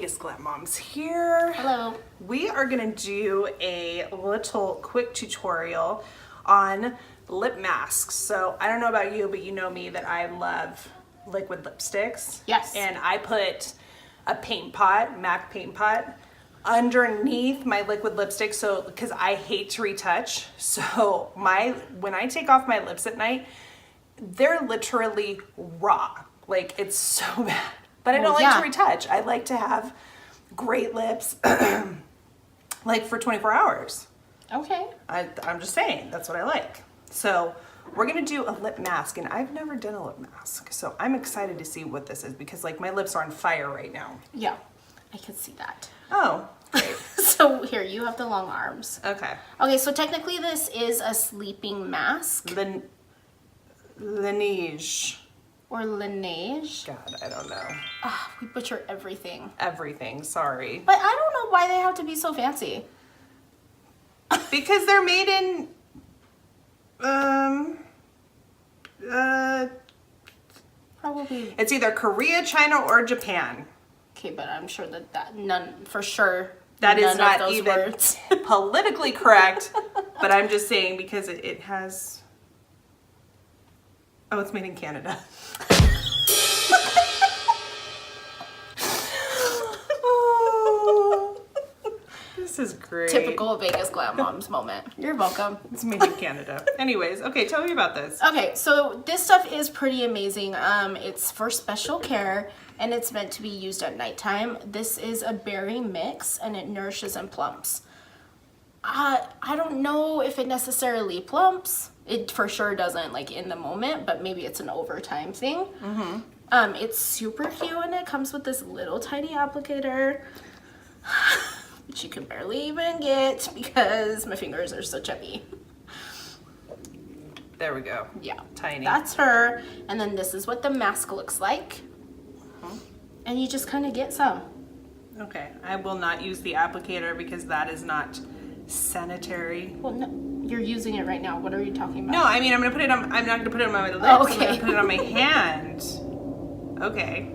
Vegas Glam Moms here. Hello. We are gonna do a little quick tutorial on lip masks. So I don't know about you, but you know me that I love liquid lipsticks. Yes. And I put a paint pot, MAC paint pot, underneath my liquid lipstick, so because I hate to retouch. So when I take off my lips at night, they're literally raw. Like, it's so bad. But I don't like to retouch. I like to have great lips like for 24 hours. Okay. I'm just saying, that's what I like. So we're gonna do a lip mask, and I've never done a lip mask. So I'm excited to see what this is because like my lips are on fire right now. Yeah, I can see that. Oh, great. So here, you have the long arms. Okay. Okay, so technically this is a sleeping mask. Laneige. Or Laneige. God, I don't know. We butcher everything. Everything, sorry. But I don't know why they have to be so fancy. Because they're made in, Probably. it's either Korea, China, or Japan. Okay, but I'm sure that none, for sure. That is none not of those even words. politically correct, but I'm just saying because it has, oh, it's made in Canada. Oh, this is great. Typical Vegas Glam Moms moment. You're welcome. It's made in Canada. Anyways, okay, tell me about this. Okay, so this stuff is pretty amazing. It's for special care and it's meant to be used at nighttime. This is a berry mix and it nourishes and plumps. I don't know if it necessarily plumps. It for sure doesn't like in the moment, but maybe it's an overtime thing. Mm-hmm. It's super cute and it comes with this little tiny applicator, which you can barely even get because my fingers are so chubby. There we go. Yeah. Tiny. That's her. And then this is what the mask looks like. And you just kind of get some. Okay, I will not use the applicator because that is not sanitary. Well, no, you're using it right now. What are you talking about? No, I mean, I'm not gonna put it on my lips. Oh, okay. I'm gonna put it on my hand. Okay.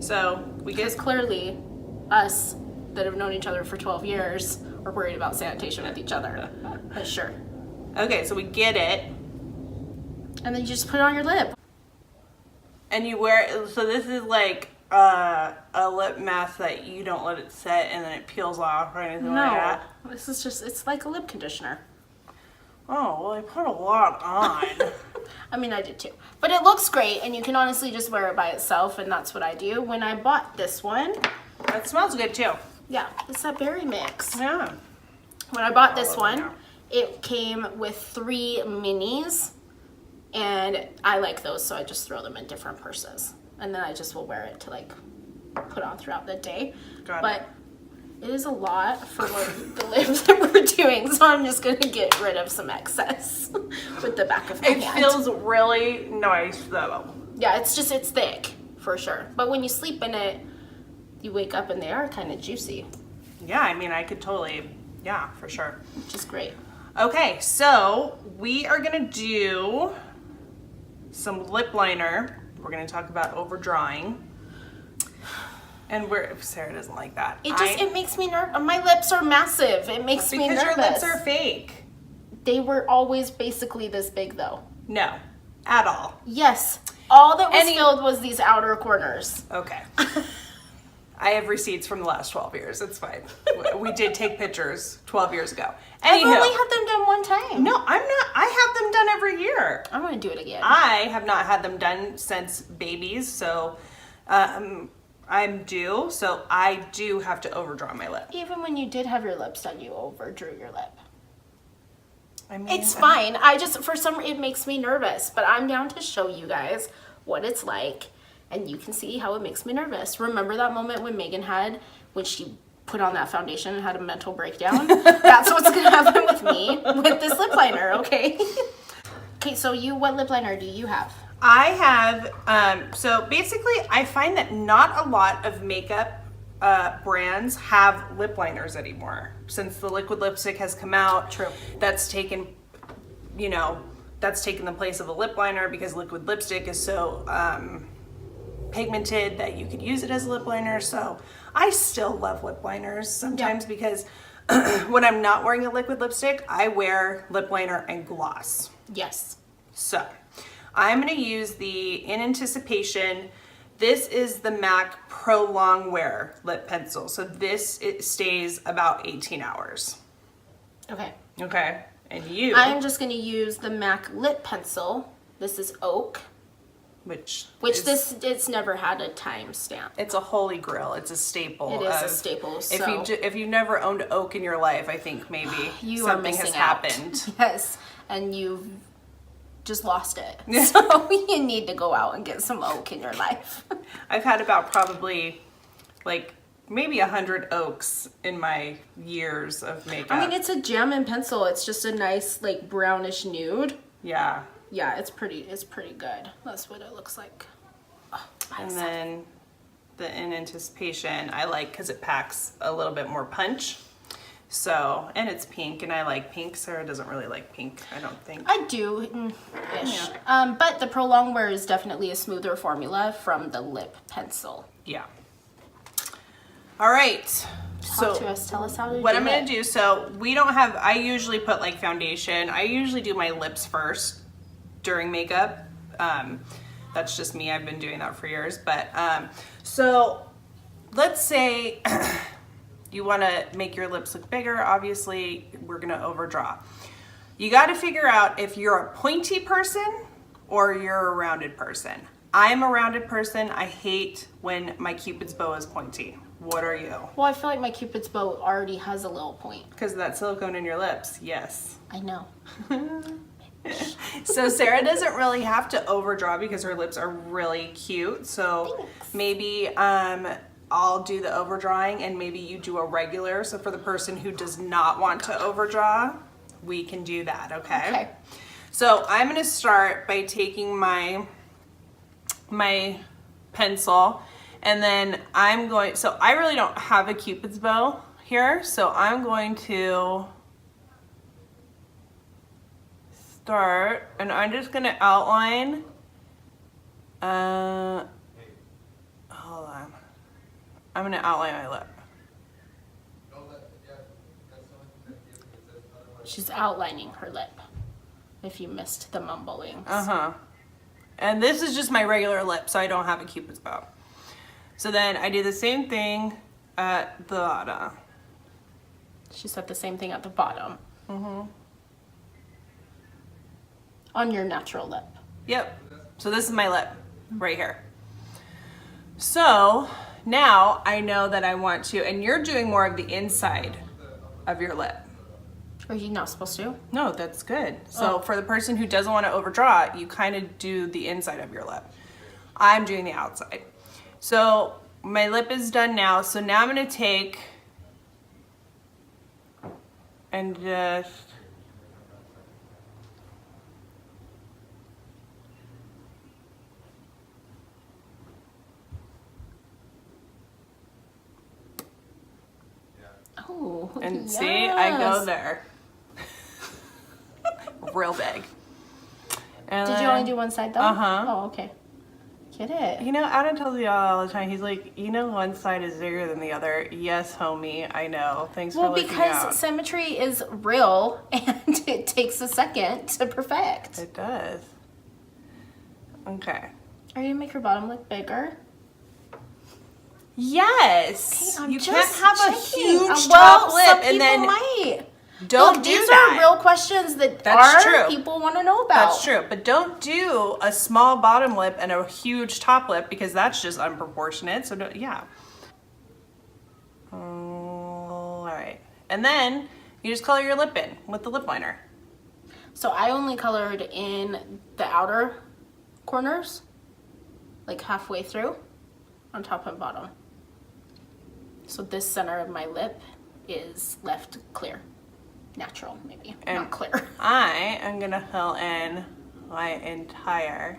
So we Because get clearly, us that have known each other for 12 years are worried about sanitation with each other. But sure. okay, so we get it. And then you just put it on your lip. And you wear, so this is like a lip mask that you don't let it set and then it peels off or anything like that. This is just, it's like a lip conditioner. Oh, well, I put a lot on. I mean, I did too. But it looks great, and you can honestly just wear it by itself, and that's what I do. When I bought this one, That smells good too. yeah, it's that berry mix. Yeah. When I bought this Oh, one, yeah. it came with 3 minis, and I like those, so I just throw them in different purses. And then I just will wear it to like put on throughout the day. Got it. But it is a lot for what the lips that we're doing, so I'm just gonna get rid of some excess with the back of my It hand. feels really nice though. Yeah, it's thick for sure. But when you sleep in it, you wake up and they are kind of juicy, Yeah, I mean, I could totally, yeah, for sure. which is great. Okay, so we are gonna do some lip liner. We're gonna talk about overdrawing. And Sarah doesn't like that. It makes me nervous. My lips are massive. It makes me nervous. Because your lips are fake. They were always basically this big though. No, at all. Yes. All that was filled was these outer corners. Okay. I have receipts from the last 12 years. It's fine. We did take pictures 12 years ago. I've Anywho, only had them done one time. no, I'm not. I have them done every year. I'm going to do it again. I have not had them done since babies, so I'm due. So I do have to overdraw my lip. Even when you did have your lips done, you overdrew your lip. I mean, It's fine. It makes me nervous, but I'm down to show you guys what it's like, and you can see how it makes me nervous. Remember that moment when Megan when she put on that foundation and had a mental breakdown? That's what's gonna happen with me with this lip liner, okay? Okay, so what lip liner do you have? I have, so basically I find that not a lot of makeup brands have lip liners anymore. Since the liquid lipstick has come out, True. That's taken the place of a lip liner because liquid lipstick is so pigmented that you could use it as a lip liner. So I still love lip liners sometimes because when I'm not wearing a liquid lipstick, I wear lip liner and gloss. Yes. So I'm going to use the In Anticipation. This is the MAC Pro Long Wear lip pencil. So this, it stays about 18 hours. Okay. Okay. And you? I'm just going to use the MAC lip pencil. This is Oak. Which it's never had a time stamp. It's a holy grail. It's a staple. It is a staple. So If you've never owned Oak in your life, I think maybe something has happened. Yes, and you've just lost it. So you need to go out and get some Oak in your life. I've had about probably like maybe 100 Oaks in my years of makeup. I mean, it's a gem and pencil. It's just a nice like brownish nude. Yeah. Yeah, it's pretty good. That's what it looks like. Oh, and then the In Anticipation I like because it packs a little bit more punch. So, and it's pink, and I like pink. Sarah doesn't really like pink, I don't think. I do, ish. Yeah. But the Pro Long Wear is definitely a smoother formula from the lip pencil. Yeah. All right. Talk to us. Tell us how to do it. What I'm going to do, so we don't have, I usually put like foundation. I usually do my lips first during makeup. That's just me. I've been doing that for years. But so let's say you want to make your lips look bigger. Obviously, we're going to overdraw. You got to figure out if you're a pointy person or you're a rounded person. I'm a rounded person. I hate when my Cupid's bow is pointy. What are you? Well, I feel like my Cupid's bow already has a little point. Because of that silicone in your lips, yes. I know. So Sarah doesn't really have to overdraw because her lips are really cute. So Thanks. maybe I'll do the overdrawing and maybe you do a regular. So for the person who does not want to overdraw, we can do that, okay? Okay. So I'm gonna start by taking my pencil, and then I'm going, so I really don't have a Cupid's bow here, so I'm going to start, and I'm just gonna outline, hold on, I'm gonna outline my lip. She's outlining her lip, if you missed the mumbling. Uh-huh. And this is just my regular lip, so I don't have a Cupid's bow. So then I do the same thing at the bottom. She said the same thing at the bottom. Mm-hmm. On your natural lip. Yep. So this is my lip right here. So now I know that I want to, and you're doing more of the inside of your lip. Are you not supposed to? No, that's good. So for the person who doesn't want to overdraw, you kind of do the inside of your lip. I'm doing the outside. So my lip is done now. So now I'm going to take and just Oh, and yes. see, I go there. Real big. And Did you only do one side though? Uh-huh. Oh, okay. Get it. You know, Adam tells me all the time, he's like, you know, one side is bigger than the other. Yes, homie, I know. Thanks for looking out. Because symmetry is real and it takes a second to perfect. It does. Okay. Are you gonna make your bottom look bigger? Yes. Okay, I'm you just can't have a checking. huge Well, top lip some and people then might. don't Look, do these that. are real questions that That's true. people want to know about. That's true, but don't do a small bottom lip and a huge top lip because that's just unproportionate. So don't, yeah. All right, and then you just color your lip in with the lip liner. So I only colored in the outer corners, like halfway through, on top and bottom. So this center of my lip is left clear. Natural, maybe, And not clear. I am gonna fill in my entire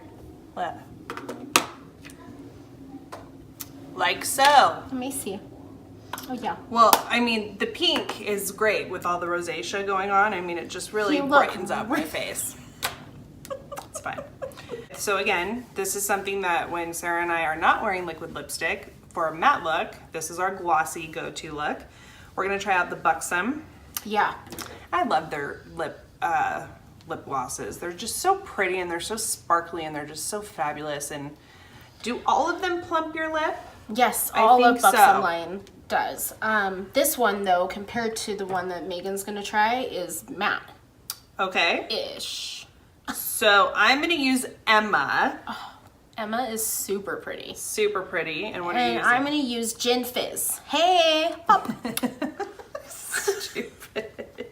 lip. Like so. Let me see. Oh yeah. Well, I mean, the pink is great with all the rosacea going on. I mean, it just really You look brightens up my face. It's fine. So again, this is something that when Sarah and I are not wearing liquid lipstick for a matte look, this is our glossy go-to look. We're gonna try out the Buxom. Yeah. I love their lip glosses. They're just so pretty and they're so sparkly and they're just so fabulous. And do all of them plump your lip? Yes, all of think so. Buxom line does. This one though, compared to the one that Megan's gonna try, is matte. Okay. Ish. So I'm gonna use Emma. Emma is super pretty. Super pretty. And what are you And using? I'm gonna use Gin Fizz. Hey, pop. Stupid.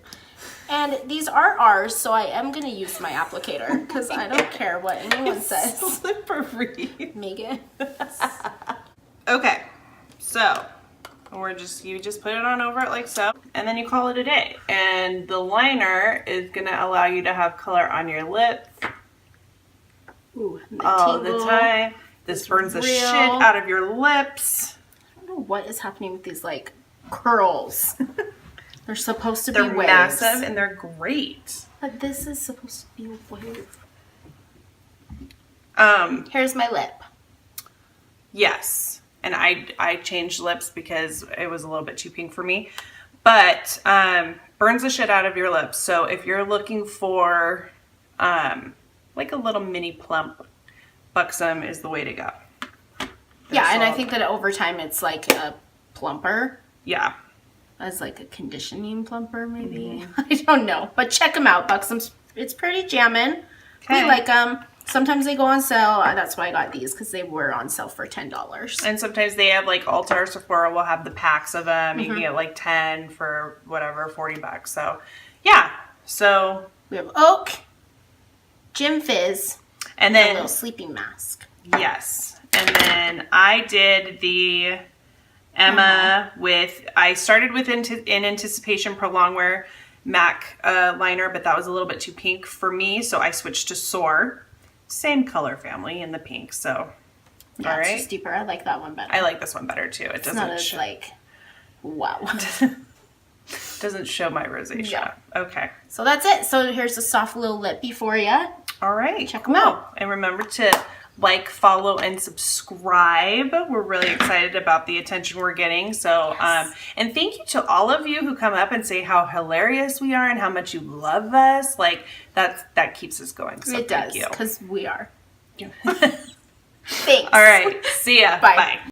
And these are ours, so I am gonna use my applicator because I don't care what anyone says. Slippery. Megan. Okay, so you just put it on over it like so, and then you call it a day. And the liner is gonna allow you to have color on your lips Ooh, all the tingle. time. This burns the real. shit out of your lips. I don't know what is happening with these like curls. They're supposed to be They're waves. massive and they're great. But this is supposed to be a wave. Here's my lip. Yes, and I changed lips because it was a little bit too pink for me, but burns the shit out of your lips. So if you're looking for like a little mini plump, Buxom is the way to go. Yeah, and I think that over time it's like a plumper. Yeah. As like a conditioning plumper, maybe. I don't know. But check them out. Buxom's, it's pretty jammin'. Okay. We like them. Sometimes they go on sale. That's why I got these, because they were on sale for $10. And sometimes they have like Ulta or Sephora will have the packs of them. You can get like 10 for whatever, $40. So yeah. So We have Oak, Gin Fizz, and and a then little sleeping mask. yes. And then I did the Emma with, I started with in Anticipation Prolong Wear MAC liner, but that was a little bit too pink for me, so I switched to Soar. Same color family in the pink, so Yeah, all it's right. just deeper. I like that one better. I like this one better too. It it's not doesn't as show, like, wow. doesn't show my rosacea. Yeah. Okay. So that's it. So here's a soft little lippy for you. All right. Check 'em out. And remember to like, follow, and subscribe. We're really excited about the attention we're getting. So, Yes. and thank you to all of you who come up and say how hilarious we are and how much you love us. Like, that keeps us going. So It thank does, you. because we are. Thanks. All right. See ya. Bye. Bye.